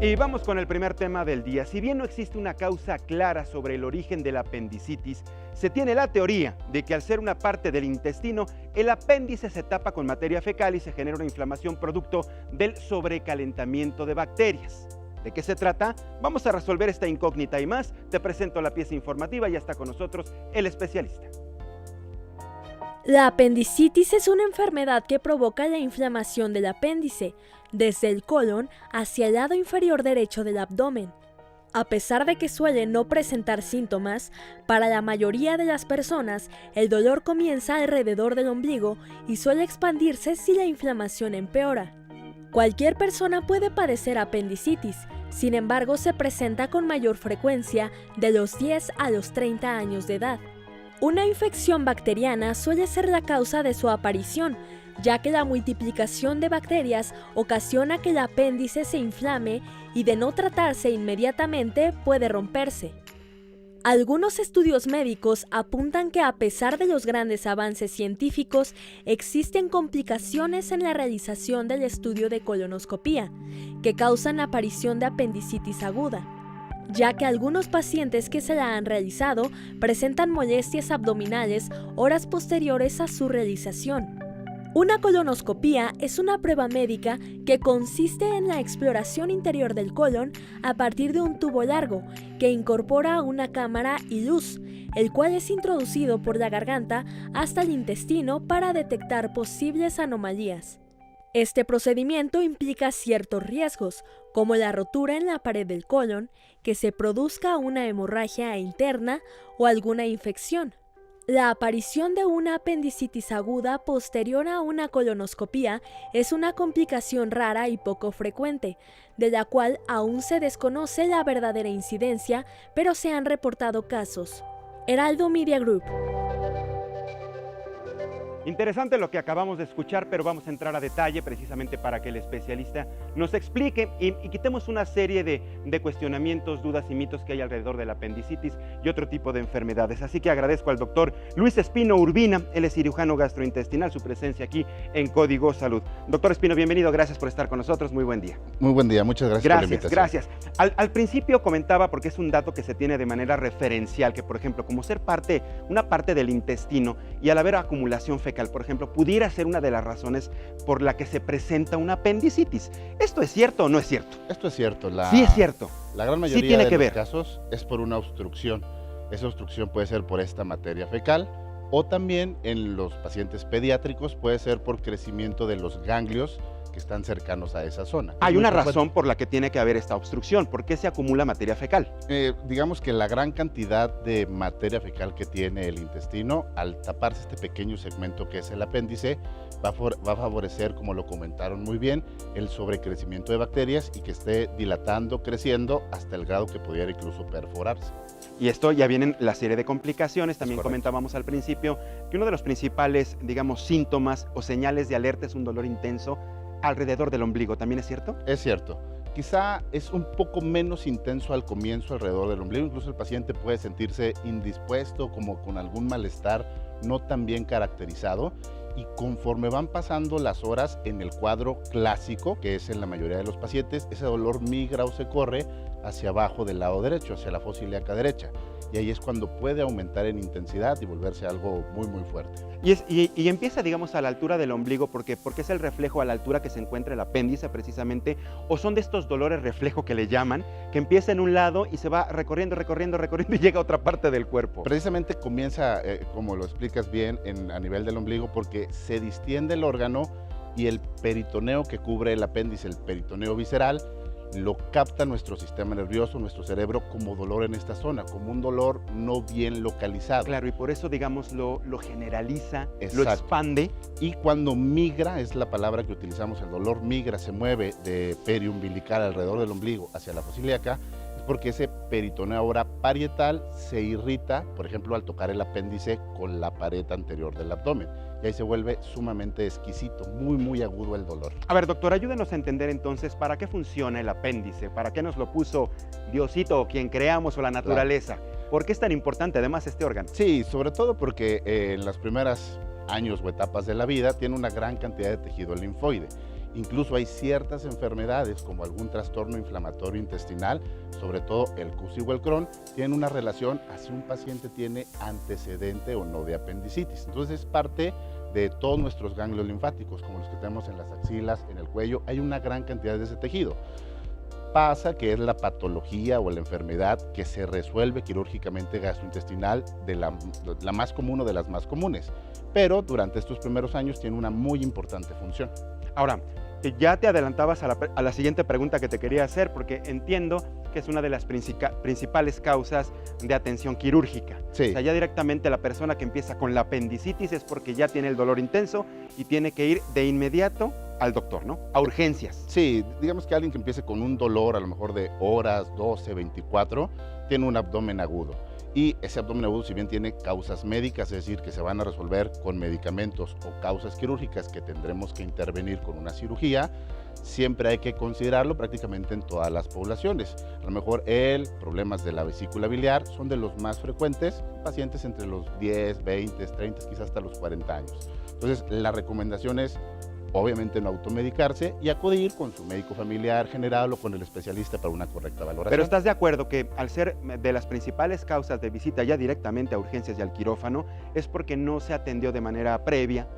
Y vamos con el primer tema del día. Si bien no existe una causa clara sobre el origen de la apendicitis, se tiene la teoría de que al ser una parte del intestino, el apéndice se tapa con materia fecal y se genera una inflamación producto del sobrecalentamiento de bacterias. ¿De qué se trata? Vamos a resolver esta incógnita y más. Te presento la pieza informativa y ya está con nosotros el especialista. La apendicitis es una enfermedad que provoca la inflamación del apéndice, desde el colon hacia el lado inferior derecho del abdomen. A pesar de que suele no presentar síntomas, para la mayoría de las personas el dolor comienza alrededor del ombligo y suele expandirse si la inflamación empeora. Cualquier persona puede padecer apendicitis, sin embargo se presenta con mayor frecuencia de los 10 a los 30 años de edad. Una infección bacteriana suele ser la causa de su aparición, ya que la multiplicación de bacterias ocasiona que el apéndice se inflame y de no tratarse inmediatamente puede romperse. Algunos estudios médicos apuntan que a pesar de los grandes avances científicos, existen complicaciones en la realización del estudio de colonoscopía, que causan la aparición de apendicitis aguda, ya que algunos pacientes que se la han realizado presentan molestias abdominales horas posteriores a su realización. Una colonoscopía es una prueba médica que consiste en la exploración interior del colon a partir de un tubo largo que incorpora una cámara y luz, el cual es introducido por la garganta hasta el intestino para detectar posibles anomalías. Este procedimiento implica ciertos riesgos, como la rotura en la pared del colon, que se produzca una hemorragia interna o alguna infección. La aparición de una apendicitis aguda posterior a una colonoscopía es una complicación rara y poco frecuente, de la cual aún se desconoce la verdadera incidencia, pero se han reportado casos. Heraldo Media Group. Interesante lo que acabamos de escuchar, pero vamos a entrar a detalle precisamente para que el especialista nos explique y quitemos una serie de cuestionamientos, dudas y mitos que hay alrededor de la apendicitis y otro tipo de enfermedades. Así que agradezco al doctor Luis Espino Urbina, él es cirujano gastrointestinal, su presencia aquí en Código Salud. Doctor Espino, bienvenido, gracias por estar con nosotros, muy buen día. Muy buen día, muchas gracias por la invitación. Gracias. Al principio comentaba, porque es un dato que se tiene de manera referencial, que por ejemplo, como ser una parte del intestino y al haber acumulación fecal, por ejemplo, pudiera ser una de las razones por la que se presenta una apendicitis. ¿Esto es cierto o no es cierto? Esto es cierto. Sí es cierto. La gran mayoría sí tiene de que los ver. casos es por una obstrucción. Esa obstrucción puede ser por esta materia fecal o también en los pacientes pediátricos puede ser por crecimiento de los ganglios que están cercanos a esa zona. Hay una razón por la que tiene que haber esta obstrucción. ¿Por qué se acumula materia fecal? Digamos que la gran cantidad de materia fecal que tiene el intestino, al taparse este pequeño segmento que es el apéndice, va a favorecer, como lo comentaron muy bien, el sobrecrecimiento de bacterias y que esté dilatando, creciendo hasta el grado que pudiera incluso perforarse. Y esto ya viene la serie de complicaciones. También comentábamos al principio que uno de los principales, digamos, síntomas o señales de alerta es un dolor intenso alrededor del ombligo. ¿También es cierto? Es cierto. Quizá es un poco menos intenso al comienzo alrededor del ombligo. Incluso el paciente puede sentirse indispuesto, como con algún malestar no tan bien caracterizado. Y conforme van pasando las horas en el cuadro clásico, que es en la mayoría de los pacientes, ese dolor migra o se corre hacia abajo del lado derecho, hacia la fosa ilíaca derecha. Y ahí es cuando puede aumentar en intensidad y volverse algo muy, muy fuerte. Y empieza, digamos, a la altura del ombligo, porque es el reflejo a la altura que se encuentra el apéndice precisamente, o son de estos dolores reflejo que le llaman, que empieza en un lado y se va recorriendo y llega a otra parte del cuerpo. Precisamente comienza, como lo explicas bien, a nivel del ombligo, porque se distiende el órgano y el peritoneo que cubre el apéndice, el peritoneo visceral, lo capta nuestro sistema nervioso, nuestro cerebro, como dolor en esta zona, como un dolor no bien localizado. Claro, y por eso, digamos, lo generaliza, Exacto. Lo expande. Y cuando migra, es la palabra que utilizamos, el dolor migra, se mueve de periumbilical alrededor del ombligo hacia la fosa ilíaca, es porque ese peritoneo ahora parietal se irrita, por ejemplo, al tocar el apéndice con la pared anterior del abdomen. Y ahí se vuelve sumamente exquisito, muy, muy agudo el dolor. A ver, doctor, ayúdenos a entender entonces para qué funciona el apéndice, para qué nos lo puso Diosito o quien creamos o la naturaleza. Claro. ¿Por qué es tan importante además este órgano? Sí, sobre todo porque en las primeras años o etapas de la vida tiene una gran cantidad de tejido linfoide Incluso hay ciertas enfermedades como algún trastorno inflamatorio intestinal, sobre todo el CUSI o el Crohn, tienen una relación a si un paciente tiene antecedente o no de apendicitis. Entonces es parte de todos nuestros ganglios linfáticos, como los que tenemos en las axilas, en el cuello, hay una gran cantidad de ese tejido. Pasa que es la patología o la enfermedad que se resuelve quirúrgicamente gastrointestinal, de la más común o de las más comunes, pero durante estos primeros años tiene una muy importante función. Ahora, ya te adelantabas a la siguiente pregunta que te quería hacer, porque entiendo que es una de las principales causas de atención quirúrgica. Sí. O sea, ya directamente la persona que empieza con la apendicitis es porque ya tiene el dolor intenso y tiene que ir de inmediato al doctor, ¿no? A urgencias. Sí, digamos que alguien que empiece con un dolor a lo mejor de horas, 12, 24, tiene un abdomen agudo. Y ese abdomen agudo, si bien tiene causas médicas, es decir, que se van a resolver con medicamentos, o causas quirúrgicas que tendremos que intervenir con una cirugía, siempre hay que considerarlo prácticamente en todas las poblaciones. A lo mejor problemas de la vesícula biliar son de los más frecuentes, pacientes entre los 10, 20, 30, quizás hasta los 40 años. Entonces, la recomendación es obviamente no automedicarse y acudir con su médico familiar general o con el especialista para una correcta valoración. Pero ¿estás de acuerdo que al ser de las principales causas de visita ya directamente a urgencias y al quirófano es porque no se atendió de manera previa?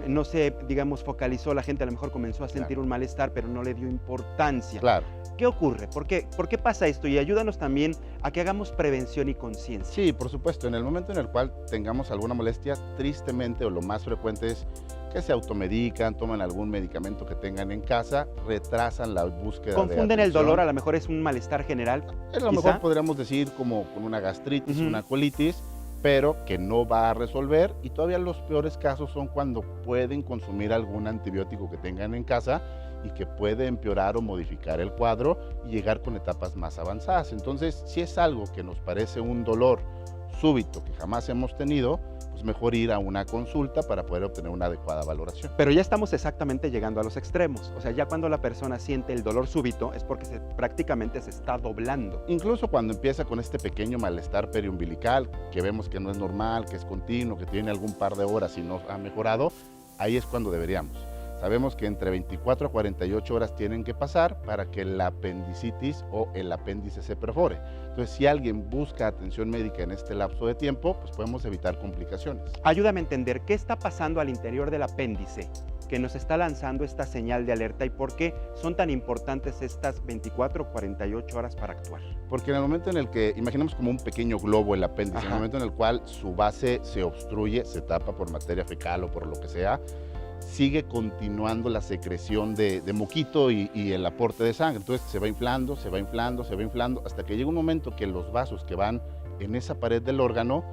No se, digamos, focalizó, la gente a lo mejor comenzó a sentir un malestar, pero no le dio importancia. Claro. ¿Qué ocurre? ¿Por qué pasa esto? Y ayúdanos también a que hagamos prevención y conciencia. Sí, por supuesto. En el momento en el cual tengamos alguna molestia, tristemente o lo más frecuente es que se automedican, toman algún medicamento que tengan en casa, retrasan la búsqueda de Confunden el atención. dolor, a lo mejor es un malestar general. A lo mejor podríamos decir como con una gastritis, una colitis, pero que no va a resolver, y todavía los peores casos son cuando pueden consumir algún antibiótico que tengan en casa y que puede empeorar o modificar el cuadro y llegar con etapas más avanzadas. Entonces, si es algo que nos parece un dolor súbito que jamás hemos tenido, pues mejor ir a una consulta para poder obtener una adecuada valoración. Pero ya estamos exactamente llegando a los extremos. O sea, ya cuando la persona siente el dolor súbito es porque prácticamente se está doblando. Incluso cuando empieza con este pequeño malestar periumbilical, que vemos que no es normal, que es continuo, que tiene algún par de horas y no ha mejorado, ahí es cuando deberíamos. Sabemos que entre 24 a 48 horas tienen que pasar para que la apendicitis o el apéndice se perfore. Entonces, si alguien busca atención médica en este lapso de tiempo, pues podemos evitar complicaciones. Ayúdame a entender qué está pasando al interior del apéndice que nos está lanzando esta señal de alerta y por qué son tan importantes estas 24 o 48 horas para actuar. Porque en el momento en el que, imaginemos como un pequeño globo el apéndice, en el momento en el cual su base se obstruye, se tapa por materia fecal o por lo que sea, sigue continuando la secreción de moquito y el aporte de sangre. Entonces se va inflando, se va inflando, se va inflando, hasta que llega un momento que los vasos que van en esa pared del órgano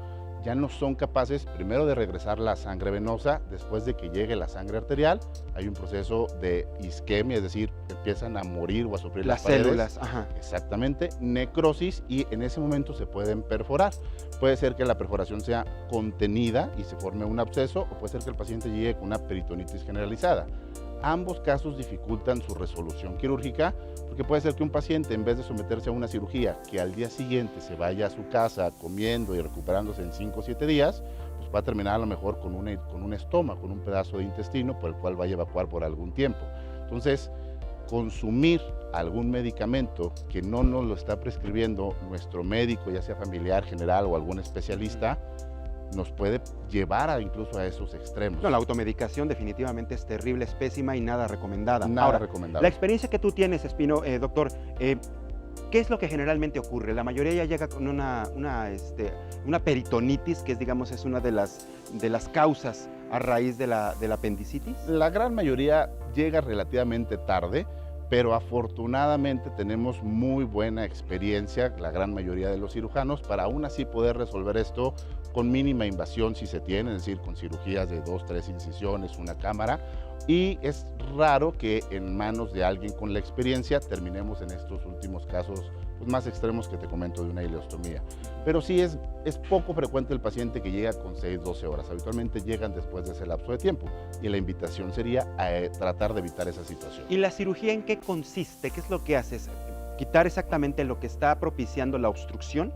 ya no son capaces, primero, de regresar la sangre venosa. Después de que llegue la sangre arterial, hay un proceso de isquemia, es decir, empiezan a morir o a sufrir las células. Exactamente, necrosis, y en ese momento se pueden perforar. Puede ser que la perforación sea contenida y se forme un absceso, o puede ser que el paciente llegue con una peritonitis generalizada. Ambos casos dificultan su resolución quirúrgica, porque puede ser que un paciente, en vez de someterse a una cirugía, que al día siguiente se vaya a su casa comiendo y recuperándose en 5 o 7 días, pues va a terminar a lo mejor con un estómago, con un pedazo de intestino por el cual vaya a evacuar por algún tiempo. Entonces, consumir algún medicamento que no nos lo está prescribiendo nuestro médico, ya sea familiar, general o algún especialista, nos puede llevar incluso a esos extremos. No, la automedicación definitivamente es terrible, es pésima y nada recomendada. Nada recomendable. La experiencia que tú tienes, Espino, doctor, ¿qué es lo que generalmente ocurre? La mayoría ya llega con una peritonitis, que es, digamos, es una de las causas a raíz de la apendicitis. La gran mayoría llega relativamente tarde, pero afortunadamente tenemos muy buena experiencia, la gran mayoría de los cirujanos, para aún así poder resolver esto con mínima invasión si se tiene, es decir, con cirugías de 2, 3 incisiones, una cámara, y es raro que en manos de alguien con la experiencia terminemos en estos últimos casos pues, más extremos que te comento de una ileostomía. Pero sí es poco frecuente el paciente que llega con 6, 12 horas, habitualmente llegan después de ese lapso de tiempo, y la invitación sería a tratar de evitar esa situación. ¿Y la cirugía en qué consiste? ¿Qué es lo que haces? quitar exactamente lo que está propiciando la obstrucción.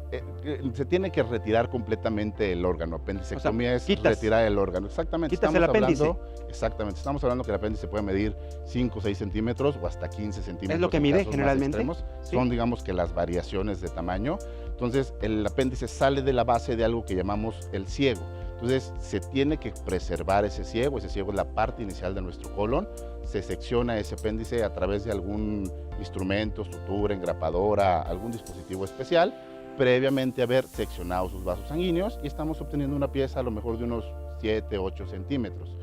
Se tiene que retirar completamente el órgano. Apendicectomía es quitas- retirar el órgano. Exactamente. quitas el apéndice. Exactamente. Estamos hablando que el apéndice puede medir 5 o 6 centímetros o hasta 15 centímetros. Es lo que en mide casos más generalmente. extremos. Sí. Son, digamos, que las variaciones de tamaño. Entonces, el apéndice sale de la base de algo que llamamos el ciego. Entonces, se tiene que preservar ese ciego. Ese ciego es la parte inicial de nuestro colon. Se secciona ese apéndice a través de algún instrumento, sutura, engrapadora, algún dispositivo especial, previamente haber seccionado sus vasos sanguíneos, y estamos obteniendo una pieza a lo mejor de unos 7, 8 centímetros.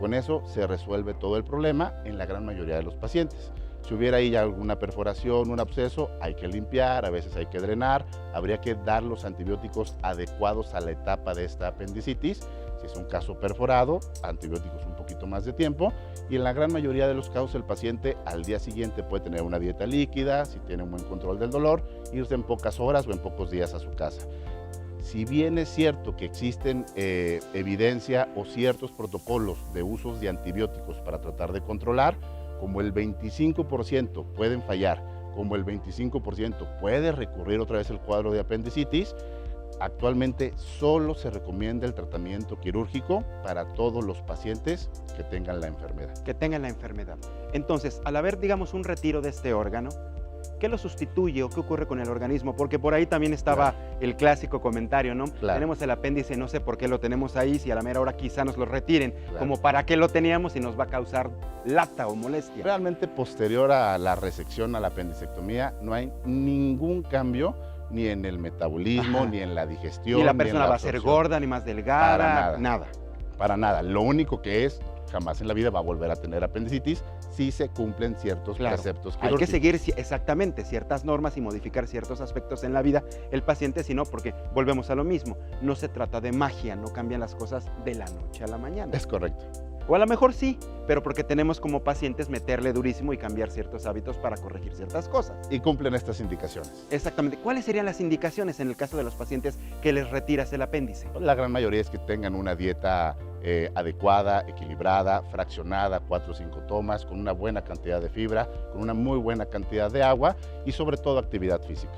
Con eso se resuelve todo el problema en la gran mayoría de los pacientes. Si hubiera ahí ya alguna perforación, un absceso, hay que limpiar, a veces hay que drenar, habría que dar los antibióticos adecuados a la etapa de esta apendicitis. Si es un caso perforado, antibióticos un poquito más de tiempo, y en la gran mayoría de los casos el paciente al día siguiente puede tener una dieta líquida, si tiene un buen control del dolor, irse en pocas horas o en pocos días a su casa. Si bien es cierto que existen evidencia o ciertos protocolos de usos de antibióticos para tratar de controlar, como el 25% pueden fallar, como el 25% puede recurrir otra vez el cuadro de apendicitis, actualmente solo se recomienda el tratamiento quirúrgico para todos los pacientes que tengan la enfermedad. Que tengan la enfermedad. Entonces, al haber, digamos, un retiro de este órgano, ¿qué lo sustituye o qué ocurre con el organismo? Porque por ahí también estaba el clásico comentario, ¿no? Claro. Tenemos el apéndice, no sé por qué lo tenemos ahí, si a la mera hora quizá nos lo retiren, Claro. como para qué lo teníamos y nos va a causar lata o molestia. Realmente posterior a la resección, a la apendicectomía, no hay ningún cambio ni en el metabolismo, Ajá. ni en la digestión, Ni la ni en persona va a ser absorción. gorda, ni más delgada, Para nada. nada. Para nada. Lo único que es, jamás en la vida va a volver a tener apendicitis si se cumplen ciertos Claro. preceptos Hay que quirúrgicos. seguir exactamente ciertas normas y modificar ciertos aspectos en la vida el paciente, si no, porque volvemos a lo mismo, no se trata de magia, no cambian las cosas de la noche a la mañana. Es correcto. O a lo mejor sí, pero porque tenemos como pacientes meterle durísimo y cambiar ciertos hábitos para corregir ciertas cosas. Y cumplen estas indicaciones. Exactamente. ¿Cuáles serían las indicaciones en el caso de los pacientes que les retiras el apéndice? La gran mayoría es que tengan una dieta adecuada, equilibrada, fraccionada, 4 o 5 tomas, con una buena cantidad de fibra, con una muy buena cantidad de agua y sobre todo actividad física.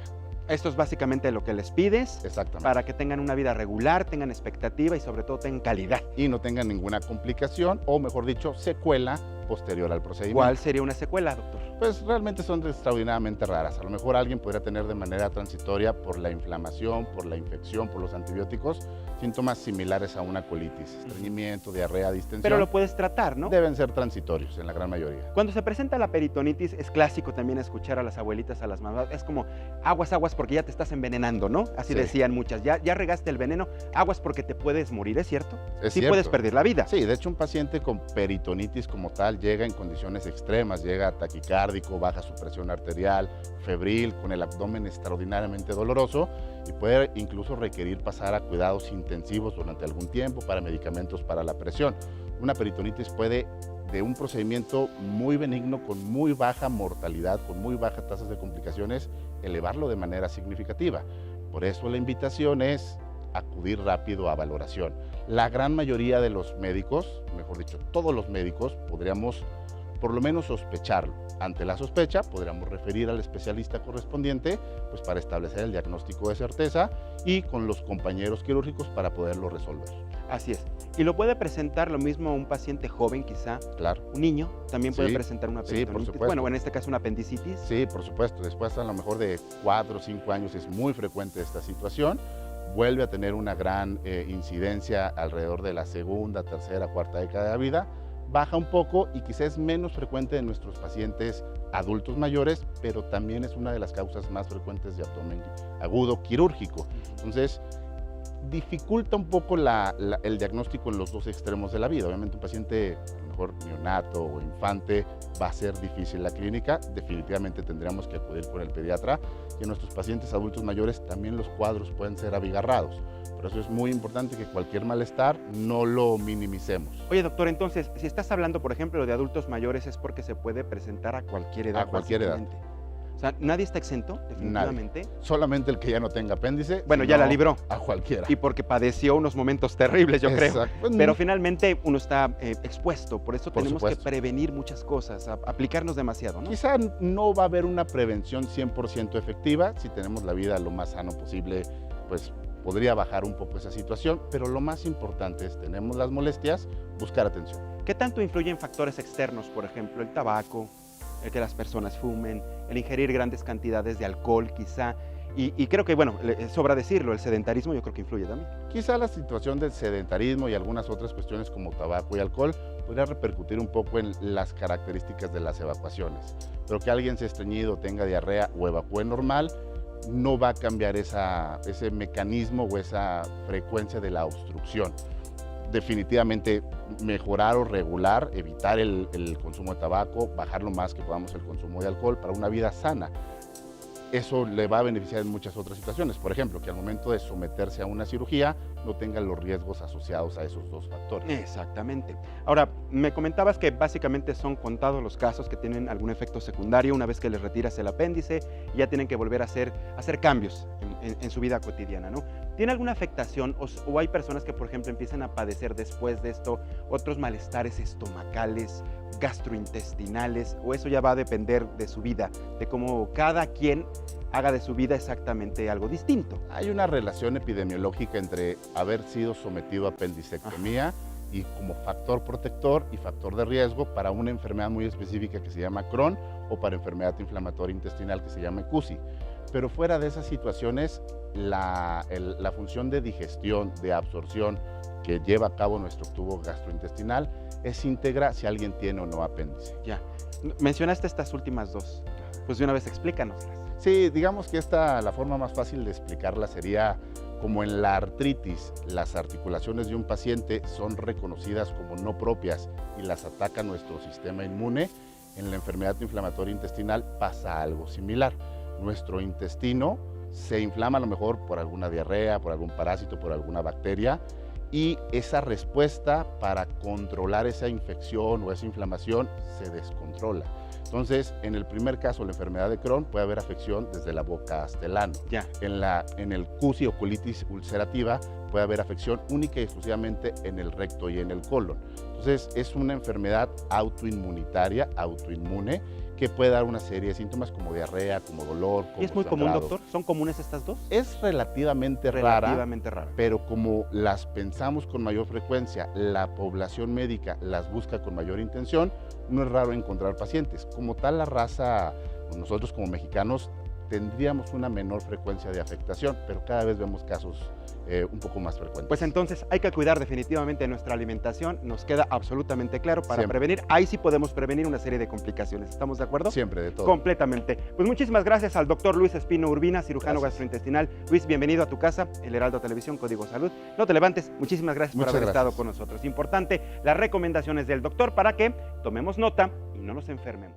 Esto es básicamente lo que les pides Exactamente. para que tengan una vida regular, tengan expectativa y sobre todo tengan calidad. Y no tengan ninguna complicación o, mejor dicho, secuela posterior al procedimiento. ¿Cuál sería una secuela, doctor? Pues realmente son extraordinariamente raras. A lo mejor alguien podría tener de manera transitoria por la inflamación, por la infección, por los antibióticos, síntomas similares a una colitis, estreñimiento, diarrea, distensión. Pero lo puedes tratar, ¿no? Deben ser transitorios en la gran mayoría. Cuando se presenta la peritonitis es clásico también escuchar a las abuelitas, a las mamás, es como aguas, aguas porque ya te estás envenenando, ¿no? Así Sí. decían muchas, ya regaste el veneno, aguas porque te puedes morir, ¿es cierto? Es Sí cierto. puedes perder la vida. Sí, de hecho un paciente con peritonitis como tal llega en condiciones extremas, llega taquicárdico, baja su presión arterial, febril, con el abdomen extraordinariamente doloroso y puede incluso requerir pasar a cuidados intensivos durante algún tiempo para medicamentos para la presión. Una peritonitis puede, de un procedimiento muy benigno, con muy baja mortalidad, con muy bajas tasas de complicaciones, elevarlo de manera significativa. Por eso la invitación es acudir rápido a valoración. La gran mayoría de los médicos, mejor dicho, todos los médicos, podríamos por lo menos sospecharlo. Ante la sospecha, podríamos referir al especialista correspondiente pues, para establecer el diagnóstico de certeza y con los compañeros quirúrgicos para poderlo resolver. Así es. Y lo puede presentar lo mismo un paciente joven quizá, Claro. un niño también puede Sí, presentar una sí, por peritonitis. supuesto. Bueno, en este caso una apendicitis. Sí, por supuesto. Después a lo mejor de 4 o 5 años es muy frecuente esta situación. Vuelve a tener una gran incidencia alrededor de la segunda, tercera, cuarta década de vida. Baja un poco y quizás es menos frecuente en nuestros pacientes adultos mayores, pero también es una de las causas más frecuentes de abdomen agudo quirúrgico. Entonces, dificulta un poco el diagnóstico en los dos extremos de la vida. Obviamente un paciente, a lo mejor neonato o infante, va a ser difícil la clínica. Definitivamente tendríamos que acudir con el pediatra. Y en nuestros pacientes adultos mayores también los cuadros pueden ser abigarrados. Por eso es muy importante que cualquier malestar no lo minimicemos. Oye, doctor, entonces, si estás hablando, por ejemplo, de adultos mayores, es porque se puede presentar a cualquier edad. A cualquier edad. básicamente. O sea, nadie está exento, definitivamente. Nadie. Solamente el que ya no tenga apéndice. Bueno, ya la libró. A cualquiera. Y porque padeció unos momentos terribles, yo creo. Exacto. Pero finalmente uno está expuesto, por eso Por tenemos supuesto. que prevenir muchas cosas, aplicarnos demasiado, ¿no? Quizá no va a haber una prevención 100% efectiva. Si tenemos la vida lo más sano posible, pues podría bajar un poco esa situación, pero lo más importante es, tenemos las molestias, buscar atención. ¿Qué tanto influyen factores externos, por ejemplo, el tabaco, el que las personas fumen, el ingerir grandes cantidades de alcohol quizá? Y creo que, bueno, sobra decirlo, el sedentarismo yo creo que influye también. Quizá la situación del sedentarismo y algunas otras cuestiones como tabaco y alcohol podría repercutir un poco en las características de las evacuaciones, pero que alguien sea estreñido, tenga diarrea o evacúe normal, no va a cambiar ese mecanismo o esa frecuencia de la obstrucción. Definitivamente mejorar o regular, evitar el consumo de tabaco, bajar lo más que podamos el consumo de alcohol para una vida sana. Eso le va a beneficiar en muchas otras situaciones. Por ejemplo, que al momento de someterse a una cirugía no tenga los riesgos asociados a esos dos factores. Exactamente. Ahora, me comentabas que básicamente son contados los casos que tienen algún efecto secundario una vez que les retiras el apéndice y ya tienen que volver a hacer cambios en su vida cotidiana, ¿no? ¿Tiene alguna afectación o hay personas que, por ejemplo, empiezan a padecer después de esto otros malestares estomacales, gastrointestinales, o eso ya va a depender de su vida, de cómo cada quien haga de su vida exactamente algo distinto? Hay una relación epidemiológica entre haber sido sometido a apendicectomía y como factor protector y factor de riesgo para una enfermedad muy específica que se llama Crohn o para enfermedad inflamatoria intestinal que se llama CUSI. Pero fuera de esas situaciones, la función de digestión, de absorción que lleva a cabo nuestro tubo gastrointestinal es íntegra si alguien tiene o no apéndice. Ya. Mencionaste estas últimas dos. Pues de una vez explícanoslas. Sí, digamos que la forma más fácil de explicarla sería como en la artritis, las articulaciones de un paciente son reconocidas como no propias y las ataca nuestro sistema inmune. En la enfermedad inflamatoria intestinal pasa algo similar. Nuestro intestino se inflama a lo mejor por alguna diarrea, por algún parásito, por alguna bacteria, y esa respuesta para controlar esa infección o esa inflamación se descontrola. Entonces, en el primer caso, la enfermedad de Crohn, puede haber afección desde la boca hasta el ano. Ya. En el CUSI o colitis ulcerativa puede haber afección única y exclusivamente en el recto y en el colon. Entonces, es una enfermedad autoinmunitaria, autoinmune, que puede dar una serie de síntomas como diarrea, como dolor, como ¿Y es muy común, sangrado. doctor? ¿Son comunes estas dos? Es relativamente rara, pero como las pensamos con mayor frecuencia, la población médica las busca con mayor intención, no es raro encontrar pacientes. Como tal, la raza, nosotros como mexicanos, tendríamos una menor frecuencia de afectación, pero cada vez vemos casos un poco más frecuentes. Pues entonces hay que cuidar definitivamente nuestra alimentación, nos queda absolutamente claro para Siempre. prevenir. Ahí sí podemos prevenir una serie de complicaciones, ¿estamos de acuerdo? Siempre, de todo. Completamente. Pues muchísimas gracias al doctor Luis Espino Urbina, cirujano Gracias. gastrointestinal. Luis, bienvenido a tu casa, El Heraldo Televisión, Código Salud. No te levantes, muchísimas gracias por Muchas haber estado gracias. con nosotros. Importante las recomendaciones del doctor para que tomemos nota y no nos enfermemos.